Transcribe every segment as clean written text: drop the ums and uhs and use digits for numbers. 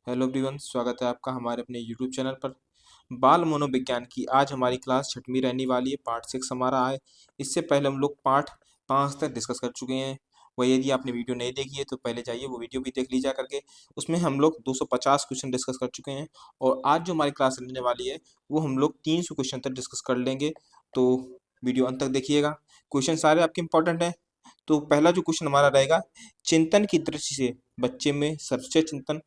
Hello everyone, स्वागत है आपका हमारे अपने यूट्यूब चैनल पर। बाल मनोविज्ञान की आज हमारी क्लास छठवीं रहने वाली है। पार्ट 6 हमारा है। इससे पहले हम लोग पार्ट 5 तक डिस्कस कर चुके हैं। वह यदि आपने वीडियो नहीं देखी है तो पहले जाइए वो वीडियो भी देख लीजिए करके। उसमें हम लोग 250 क्वेश्चन डिस्कस कर चुके हैं और आज जो हमारी क्लास रहने वाली है वो हम लोग 300 क्वेश्चन तक डिस्कस कर लेंगे। तो वीडियो अंत तक देखिएगा। क्वेश्चन सारे आपके इंपॉर्टेंट हैं। तो पहला जो क्वेश्चन हमारा रहेगा, चिंतन की दृष्टि से बच्चे में सर्वश्रेष्ठ चिंतन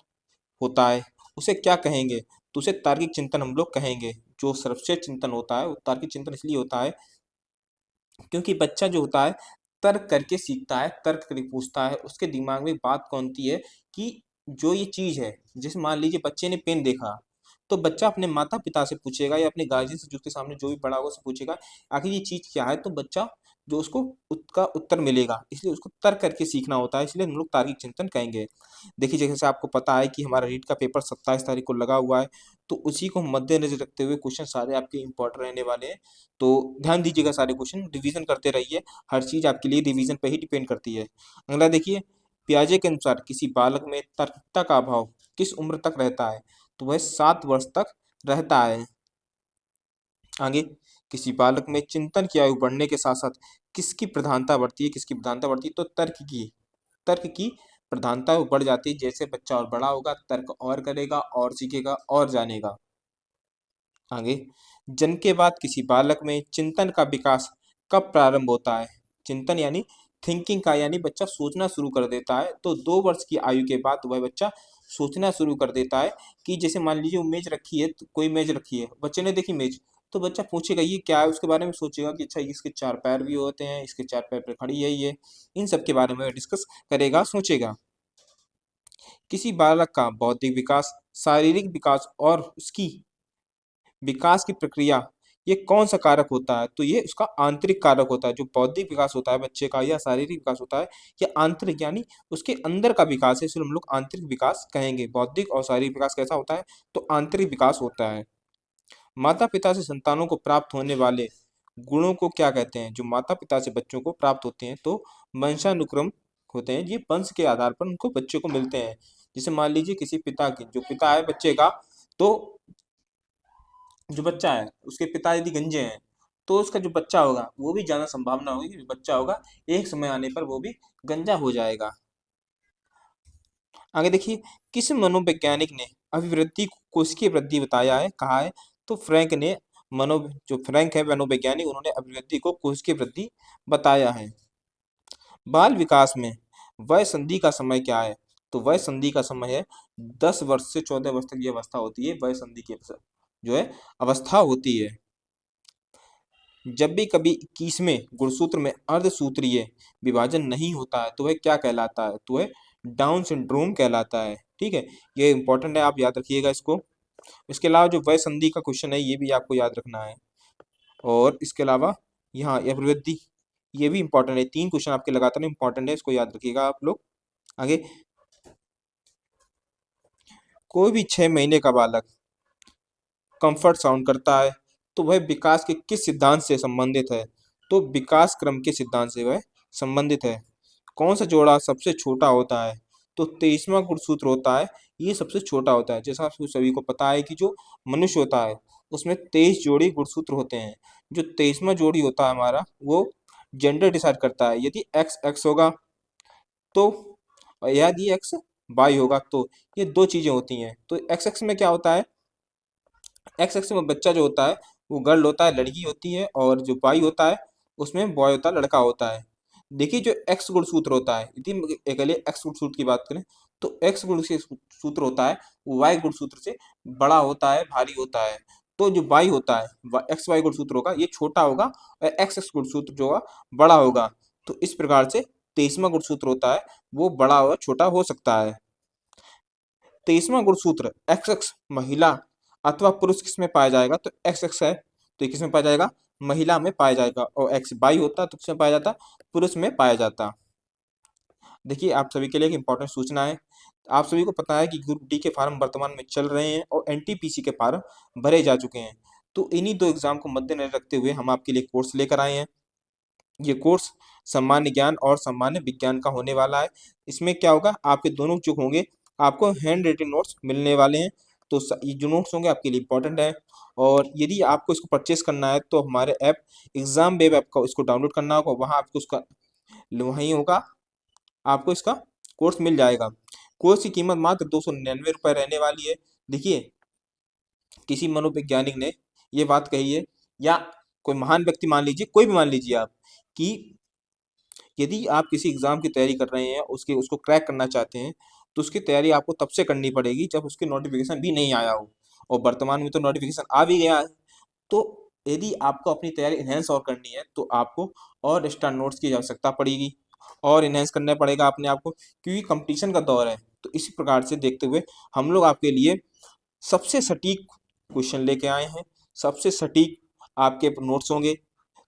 होता है, उसे क्या कहेंगे? तो उसे तार्किक चिंतन हम लोग कहेंगे। जो सर्वश्रेष्ठ चिंतन होता है वो तार्किक चिंतन इसलिए होता है क्योंकि बच्चा जो होता है तर्क करके सीखता है, तर्क करके पूछता है। उसके दिमाग में बात कौन सी है कि जो ये चीज है, जैसे मान लीजिए बच्चे ने पेन देखा तो बच्चा अपने माता पिता से पूछेगा या अपने गार्जियन से, जो उसके सामने जो भी बड़ा होगा, उससे पूछेगा आखिर ये चीज क्या है। तो बच्चा जो उसको उसका उत्तर मिलेगा, इसलिए उसको तर्क करके सीखना होता है, इसलिए हम लोग तार्किक चिंतन कहेंगे। देखिए, जैसे आपको पता है कि हमारा रीट का पेपर 27 तारीख को लगा हुआ है, तो उसी को मद्देनजर रखते हुए क्वेश्चन सारे आपके इंपॉर्टेंट रहने वाले हैं। तो ध्यान दीजिएगा, सारे क्वेश्चन रिवीजन करते रहिए। हर चीज आपके लिए रिवीजन पे ही डिपेंड करती है। अगला देखिए, पियाजे के अनुसार किसी बालक में तर्कता का अभाव किस उम्र तक रहता है? तो वह 7 वर्ष तक रहता है। आगे, किसी बालक में चिंतन की आयु बढ़ने के साथ साथ किसकी प्रधानता बढ़ती है? किसकी प्रधानता बढ़ती है? तो तर्क की प्रधानता बढ़ जाती है। जैसे बच्चा और बड़ा होगा, तर्क और करेगा और सीखेगा और जानेगा। आगे, जन्म के बाद किसी बालक में चिंतन का विकास कब प्रारंभ होता है? चिंतन यानी थिंकिंग का, यानी बच्चा सोचना शुरू कर देता है। तो 2 वर्ष की आयु के बाद वह बच्चा सोचना शुरू कर देता है कि जैसे मान लीजिए वो मेज रखी है, तो कोई मेज रखी है, बच्चे ने देखी मेज, तो बच्चा पूछेगा ये क्या है, उसके बारे में सोचेगा कि अच्छा इसके 4 पैर भी होते हैं, इसके 4 पैर पे खड़ी है ये। इन सब के बारे में डिस्कस करेगा, सोचेगा। किसी बालक का बौद्धिक विकास, शारीरिक विकास और उसकी विकास की प्रक्रिया, ये कौन सा कारक होता है? तो ये उसका आंतरिक कारक होता है। जो बौद्धिक विकास होता है बच्चे का या शारीरिक विकास होता है, ये आंतरिक यानी उसके अंदर का विकास है, इसलिए हम लोग आंतरिक विकास कहेंगे। बौद्धिक और शारीरिक विकास कैसा होता है? तो आंतरिक विकास होता है। माता पिता से संतानों को प्राप्त होने वाले गुणों को क्या कहते हैं? जो माता पिता से बच्चों को प्राप्त होते हैं तो वंशानुक्रम होते हैं। ये वंश के आधार पर उनको बच्चे को मिलते हैं। जैसे मान लीजिए किसी पिता की, जो पिता है बच्चे का, तो जो बच्चा है उसके पिता यदि गंजे हैं तो उसका जो बच्चा होगा वो भी ज्यादा संभावना होगी कि जो बच्चा होगा एक समय आने पर वो भी गंजा हो जाएगा। आगे देखिए, किस मनोवैज्ञानिक ने अभिवृद्धि को कोशिकीय वृद्धि बताया है, कहा है? तो फ्रैंक ने, मनो जो फ्रैंक है मनोवैज्ञानिक, उन्होंने अभिवृद्धि को कोशिकीय वृद्धि बताया है। बाल विकास में वय संधि का समय क्या है? तो वय संधि का समय है 10 वर्ष से 14 वर्ष तक। ये अवस्था होती है वय संधि की, जो है अवस्था होती है। जब भी कभी 21वें गुणसूत्र में अर्धसूत्रीय विभाजन नहीं होता है तो वह क्या कहलाता है? तो वह डाउन सिंड्रोम कहलाता है। ठीक है, ये इंपॉर्टेंट है, आप याद रखिएगा इसको। इसके अलावा जो वय संधि का क्वेश्चन है ये भी आपको याद रखना है। और इसके अलावा यहाँ ये प्रवृत्ति, ये भी इंपॉर्टेंट है। 3 क्वेश्चन आपके लगातार इंपॉर्टेंट है, इसको याद रखिएगा आप लोग। आगे, कोई भी 6 महीने का बालक कंफर्ट साउंड करता है तो वह विकास के किस सिद्धांत से संबंधित है? तो विकास क्रम के सिद्धांत से वह संबंधित है। कौन सा जोड़ा सबसे छोटा होता है? तो 23वां गुणसूत्र होता है, ये सबसे छोटा होता है। जैसा आप सभी को पता है कि जो मनुष्य होता है उसमें 23 जोड़ी गुणसूत्र होते हैं। जो 23वां जोड़ी होता है हमारा, वो जेंडर डिसाइड करता है। यदि एक्स एक्स होगा तो, और यदि एक्स वाई होगा तो, ये दो चीजें होती हैं। तो एक्स एक्स में क्या होता है? एक्स एक्स में बच्चा जो होता है वो गर्ल होता है, लड़की होती है, और जो वाई होता है उसमें बॉय होता है, लड़का होता है। देखिए, जो एक्स गुणसूत्र होता है, यदि अकेले एक्स गुणसूत्र की बात करें तो एक्स गुण से सूत्र होता है वो वाई गुणसूत्र से बड़ा होता है, भारी होता है। तो जो वाई होता है, एक्स वाई गुणसूत्र होगा, ये छोटा होगा, और एक्स एक्स गुणसूत्र जो होगा बड़ा होगा। तो इस प्रकार से 23वां गुणसूत्र होता है वो बड़ा और छोटा हो सकता है। 23वां गुणसूत्र एक्स एक्स महिला अथवा पुरुष किस में पाया जाएगा? तो एक्स एक्स है तो ये किस में पाया जाएगा? महिला में पाया जाएगा। और एक्स बाई होता तो किस में पाया जाता? पुरुष में पाया जाता। देखिए, आप सभी के लिए एक इंपॉर्टेंट सूचना है। आप सभी को पता है कि ग्रुप डी के फार्म वर्तमान में चल रहे हैं और एनटीपीसी के फार्म भरे जा चुके हैं। तो इन्हीं 2 एग्जाम को मद्देनजर रखते हुए हम आपके लिए कोर्स लेकर आए हैं। ये कोर्स सामान्य ज्ञान और सामान्य विज्ञान का होने वाला है। इसमें क्या होगा, आपके दोनों जो होंगे आपको हैंड रिटन नोट्स मिलने वाले हैं। तो ये जो नोट्स होंगे आपके लिए इंपॉर्टेंट है। और यदि आपको इसको परचेस करना है तो हमारे ऐप एग्जाम वेब ऐप का इसको डाउनलोड करना होगा, वहाँ आपको उसका वहीं होगा, आपको इसका कोर्स मिल जाएगा। कोर्स की कीमत मात्र 299 रुपये रहने वाली है। देखिए, किसी मनोवैज्ञानिक ने ये बात कही है, या कोई महान व्यक्ति मान लीजिए, कोई भी मान लीजिए आप, कि यदि आप किसी एग्जाम की तैयारी कर रहे हैं, उसको क्रैक करना चाहते हैं, तो उसकी तैयारी आपको तब से करनी पड़ेगी जब उसकी नोटिफिकेशन भी नहीं आया हो। और वर्तमान में तो नोटिफिकेशन आ भी गया है। तो यदि आपको अपनी तैयारी इन्हेंस और करनी है तो आपको और एक्स्ट्रा नोट्स की आवश्यकता पड़ेगी, और इन्हेंस करना पड़ेगा अपने आप को, क्योंकि कंपटीशन का दौर है। तो इसी प्रकार से देखते हुए हम लोग आपके लिए सबसे सटीक क्वेश्चन लेके आए हैं, सबसे सटीक आपके नोट्स होंगे।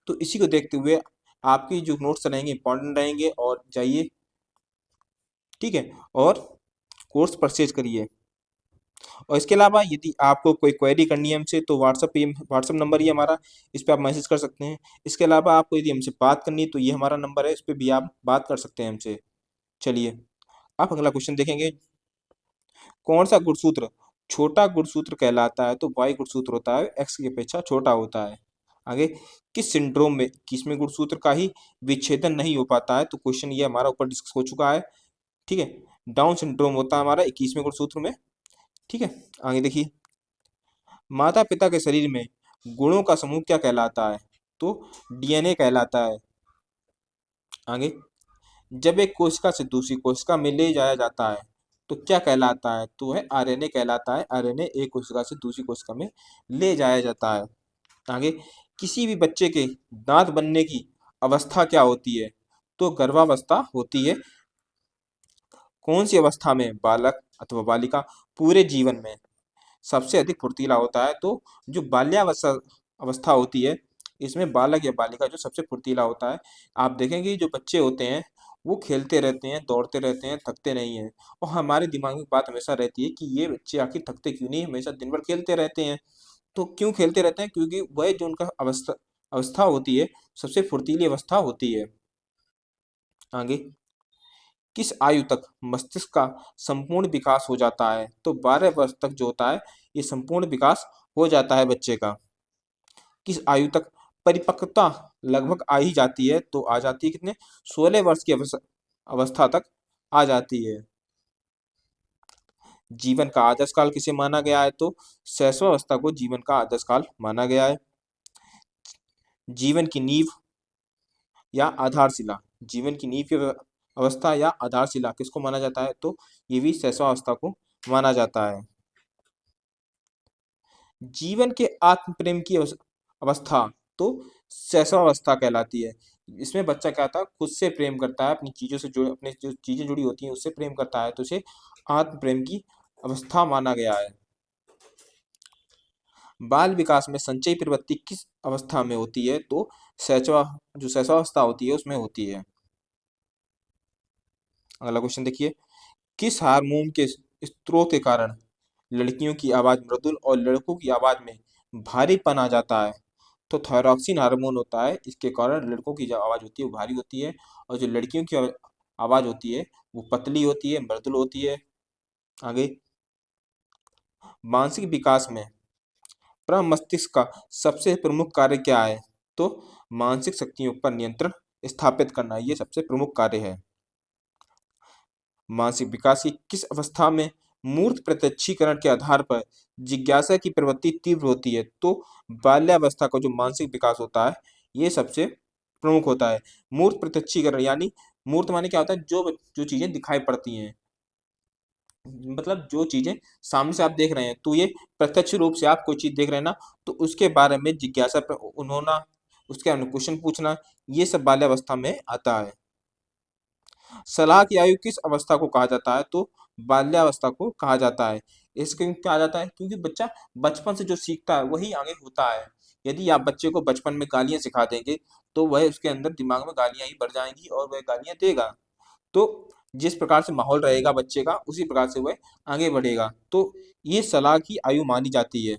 तो इसी को देखते हुए आपकी जो नोट्स रहेंगे इंपॉर्टेंट रहेंगे, और जाइए, ठीक है, और कोर्स परचेज करिए। और इसके अलावा यदि आपको कोई क्वेरी करनी है हमसे तो व्हाट्सअप नंबर ही हमारा, इस पर आप मैसेज कर सकते हैं। इसके अलावा आपको यदि हमसे बात करनी है तो ये हमारा नंबर है, इस पर भी आप बात कर सकते हैं हमसे। चलिए, आप अगला क्वेश्चन देखेंगे। कौन सा गुणसूत्र छोटा गुणसूत्र कहलाता है? तो वाई गुणसूत्र होता है, एक्स की अपेक्षा छोटा होता है। आगे, किस सिंड्रोम में 21वें गुणसूत्र का ही विच्छेदन नहीं हो पाता है? तो क्वेश्चन ये हमारा ऊपर डिस्कस हो चुका है, ठीक है। डाउन सिंड्रोम होता है हमारा 21वें गुणसूत्र में, ठीक है। आगे देखिए, माता पिता के शरीर में गुणों का समूह क्या कहलाता है? तो डीएनए कहलाता है। आगे, जब एक कोशिका से दूसरी कोशिका में ले जाया जाता है तो क्या कहलाता है? तो है आरएनए कहलाता है। आरएनए एक कोशिका से दूसरी कोशिका में ले जाया जाता है। आगे, किसी भी बच्चे के दांत बनने की अवस्था क्या होती है? तो गर्भावस्था होती है। कौन सी अवस्था में बालक अथवा बालिका पूरे जीवन में सबसे अधिक फुर्तीला होता है? तो जो बाल्यावस्था अवस्था होती है, इसमें बालक या बालिका जो सबसे फुर्तीला होता है। आप देखेंगे जो बच्चे होते हैं वो खेलते रहते हैं, दौड़ते रहते हैं, थकते नहीं हैं। और हमारे दिमाग में बात हमेशा रहती है कि ये बच्चे आखिर थकते क्यों नहीं, हमेशा दिन भर खेलते रहते हैं। तो क्यों खेलते रहते हैं? क्योंकि वह जो उनका अवस्था अवस्था होती है, सबसे फुर्तीली अवस्था होती है। आगे, किस आयु तक मस्तिष्क का संपूर्ण विकास हो जाता है? तो 12 वर्ष तक जो होता है ये संपूर्ण विकास हो जाता है बच्चे का। किस आयु तक परिपक्वता लगभग आ ही जाती है? तो आ जाती है कितने, 16 वर्ष की अवस्था तक आ जाती है। जीवन का आदर्श काल किसे माना गया है? तो शैशवावस्था को जीवन का आदर्श काल माना गया है। जीवन की नींव या आधारशिला, जीवन की नींव की अवस्था या आधारशिला किसको माना जाता है? तो ये भी शैशवावस्था को माना जाता है। जीवन के आत्म प्रेम की अवस्था तो शैशवावस्था कहलाती है। इसमें बच्चा क्या था, खुद से प्रेम करता है, अपनी चीजों से जुड़े, अपनी जो चीजें जुड़ी होती हैं उससे प्रेम करता है, तो उसे आत्म प्रेम की अवस्था माना गया है। बाल विकास में संचयी प्रवृत्ति किस अवस्था में होती है? तो शैशवा जो शैशवावस्था होती है उसमें होती है। अगला क्वेश्चन देखिए, किस हार्मोन के स्त्रोत के कारण लड़कियों की आवाज मृदुल और लड़कों की आवाज में भारीपन आ जाता है? तो थायरॉक्सिन हार्मोन होता है, इसके कारण लड़कों की जो आवाज होती है वो भारी होती है, और जो लड़कियों की आवाज होती है वो पतली होती है, मृदुल होती है। आगे, मानसिक विकास में प्रमस्तिष्क का सबसे प्रमुख कार्य क्या है? तो मानसिक शक्तियों पर नियंत्रण स्थापित करना, ये सबसे प्रमुख कार्य है। मानसिक विकास की किस अवस्था में मूर्त प्रत्यक्षीकरण के आधार पर जिज्ञासा की प्रवृत्ति तीव्र होती है? तो बाल्यावस्था का जो मानसिक विकास होता है ये सबसे प्रमुख होता है। मूर्त प्रत्यक्षीकरण यानी, मूर्त माने क्या होता है, जो जो चीजें दिखाई पड़ती हैं, मतलब जो चीजें सामने से आप देख रहे हैं, तो ये प्रत्यक्ष रूप से आप कोई चीज देख रहे हैं ना, तो उसके बारे में जिज्ञासा उन्होंने उसके क्वेश्चन पूछना, ये सब बाल्यावस्था में आता है। सलाह की आयु किस अवस्था को कहा जाता है? तो बाल्यावस्था को कहा जाता है। इसके कहा जाता है क्योंकि बच्चा बचपन से जो सीखता है वही आगे होता है। यदि आप बच्चे को बचपन में गालियां सिखा देंगे तो वह उसके अंदर दिमाग में गालियां ही भर जाएंगी और वह गालियां देगा। तो जिस प्रकार से माहौल रहेगा बच्चे का उसी प्रकार से वह आगे बढ़ेगा। तो ये सलाह की आयु मानी जाती है।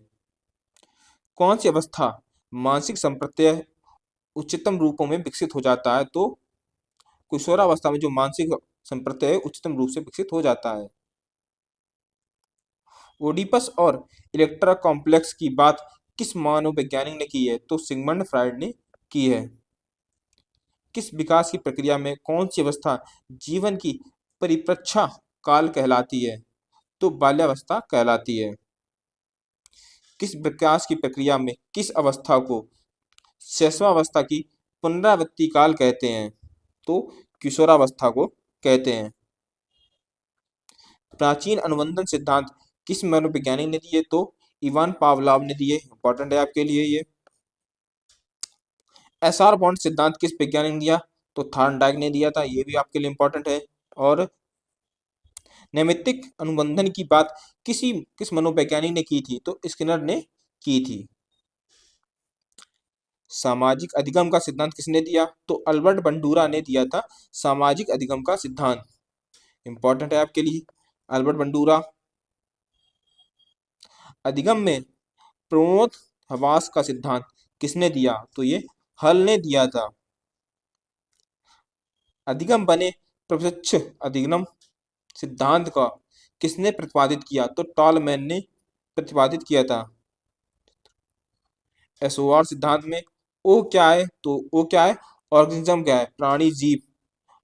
कौन सी अवस्था मानसिक संप्रत्यय उच्चतम रूपों में विकसित हो जाता है? तो किशोरावस्था में जो मानसिक संप्रत्यय है उच्चतम रूप से विकसित हो जाता है। ओडिपस और इलेक्ट्रा कॉम्प्लेक्स की बात किस मनोवैज्ञानिक ने की है? तो सिगमंड फ्राइड ने की है। किस विकास की प्रक्रिया में कौन सी अवस्था जीवन की परिप्रच्छा काल कहलाती है? तो बाल्यावस्था कहलाती है। किस विकास की प्रक्रिया में किस अवस्था को शैशवावस्था की पुनरावृत्ति काल कहते हैं? तो किशोरावस्था को कहते हैं। प्राचीन अनुबंधन सिद्धांत किस मनोवैज्ञानिक ने दिए? तो इवान पावलोव ने दिए। इंपॉर्टेंट है आपके लिए ये। एसआर बॉन्ड सिद्धांत किस वैज्ञानिक ने दिया? तो थॉर्नडाइक ने दिया था। ये भी आपके लिए इंपॉर्टेंट है। और नैमित्तिक अनुबंधन की बात किस मनोवैज्ञानिक ने की थी? तो स्किनर ने की थी। सामाजिक अधिगम का सिद्धांत किसने दिया? तो अल्बर्ट बंडूरा ने दिया था सामाजिक अधिगम का सिद्धांत। इंपॉर्टेंट है आपके लिए अल्बर्ट बंडूरा। अधिगम में प्रणोदहवास का सिद्धांत किसने दिया? तो ये हल ने दिया था। अधिगम बने प्रत्यक्ष अधिगम सिद्धांत का किसने प्रतिपादित किया? तो टॉलमैन ने प्रतिपादित किया था। एसओआर सिद्धांत में ओ क्या है? तो ओ क्या है? ऑर्गेनिज्म क्या है? प्राणी जीव।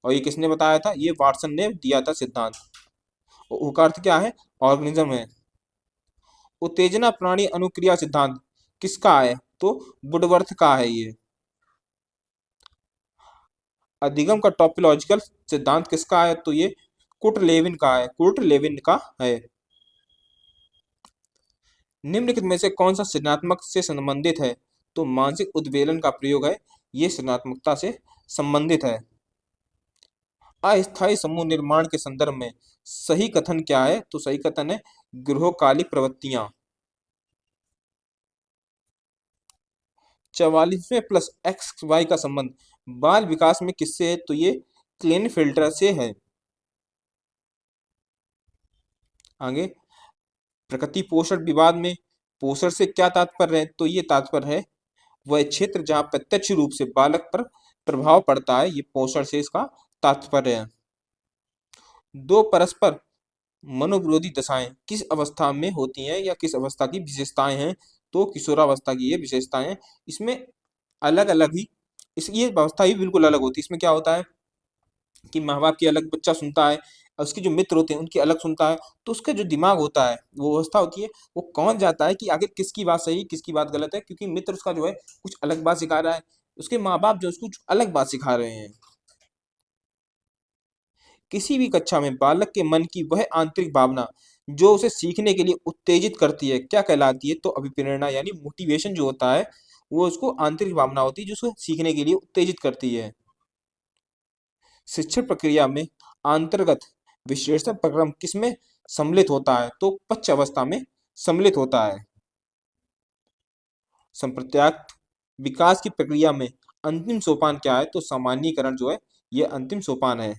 और ये किसने बताया था? ये वाटसन ने दिया था सिद्धांत। ओ का अर्थ क्या है? ऑर्गेनिज्म है। उत्तेजना प्राणी अनुक्रिया सिद्धांत किसका है? तो वुडवर्थ का है ये। अधिगम का टॉपोलॉजिकल सिद्धांत किसका है? तो ये कुर्ट लेविन का है। कुर्ट लेविन का है। निम्नलिखित में से कौन सा सृजनात्मक से संबंधित है? तो मानसिक उद्वेलन का प्रयोग है। ये सृजनात्मकता से संबंधित है। अस्थायी समूह निर्माण के संदर्भ में सही कथन क्या है? तो सही कथन है गृहकालिक प्रवृत्तियां। 44वें प्लस एक्स वाई का संबंध बाल विकास में किससे है? तो ये क्लेनफेल्टर से है। आगे प्रकृति पोषण विवाद में पोषण से क्या तात्पर्य है? तो ये तात्पर्य है वह क्षेत्र जहां प्रत्यक्ष रूप से बालक पर प्रभाव पड़ता है। ये पोषण से इसका तात्पर्य है। दो परस्पर मनोविरोधी दशाएं किस अवस्था में होती हैं या किस अवस्था की विशेषताएं हैं? तो किशोरावस्था की ये विशेषताएं हैं। इसमें अलग अलग ही ये अवस्था ही बिल्कुल अलग होती है। इसमें क्या होता है कि माँ बाप की अलग बच्चा सुनता है और उसके जो मित्र होते हैं उनकी अलग सुनता है। तो उसका जो दिमाग होता है वो अवस्था होती है वो कौन जाता है कि आगे किसकी बात सही किसकी बात गलत है, क्योंकि मित्र उसका जो है कुछ अलग बात सिखा रहा है, उसके माँ बाप जो उसको कुछ अलग बात सिखा रहे हैं। किसी भी कक्षा में बालक के मन की वह आंतरिक भावना जो उसे सीखने के लिए उत्तेजित करती है क्या कहलाती है? तो अभिप्रेरणा यानी मोटिवेशन जो होता है वो उसको आंतरिक भावना होती है जो उसको सीखने के लिए उत्तेजित करती है। शिक्षण प्रक्रिया में अंतर्गत विश्लेषण प्रक्रम किसमें सम्मिलित होता है? तो पक्ष अवस्था में सम्मिलित होता है। संप्रत्याक्त विकास की प्रक्रिया में अंतिम सोपान क्या है? तो सामान्यीकरण जो है ये अंतिम सोपान है।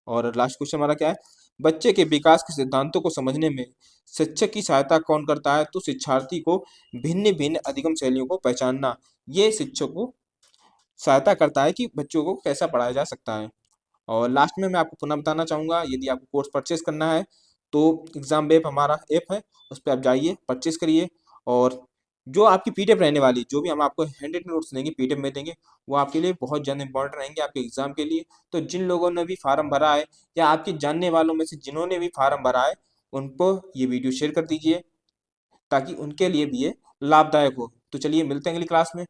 और लास्ट क्वेश्चन हमारा क्या है? बच्चे के विकास के सिद्धांतों को समझने में शिक्षक की सहायता कौन करता है? तो शिक्षार्थी को भिन्न भिन्न अधिगम शैलियों को पहचानना ये शिक्षक को सहायता करता है कि बच्चों को कैसा पढ़ाया जा सकता है। और लास्ट में मैं आपको पुनः बताना चाहूँगा यदि आपको कोर्स परचेस करना है तो एग्जाम वेब हमारा ऐप है, उस पर आप जाइए परचेस करिए। और जो आपकी पीडीएफ रहने वाली जो भी हम आपको हैंड रिटन नोट्स देंगे पीडीएफ में देंगे वो आपके लिए बहुत ज़्यादा इंपॉर्टेंट रहेंगे आपके एग्जाम के लिए। तो जिन लोगों ने भी फार्म भरा है या आपके जानने वालों में से जिन्होंने भी फार्म भरा है उनको ये वीडियो शेयर कर दीजिए ताकि उनके लिए भी ये लाभदायक हो। तो चलिए मिलते हैं अगली क्लास में।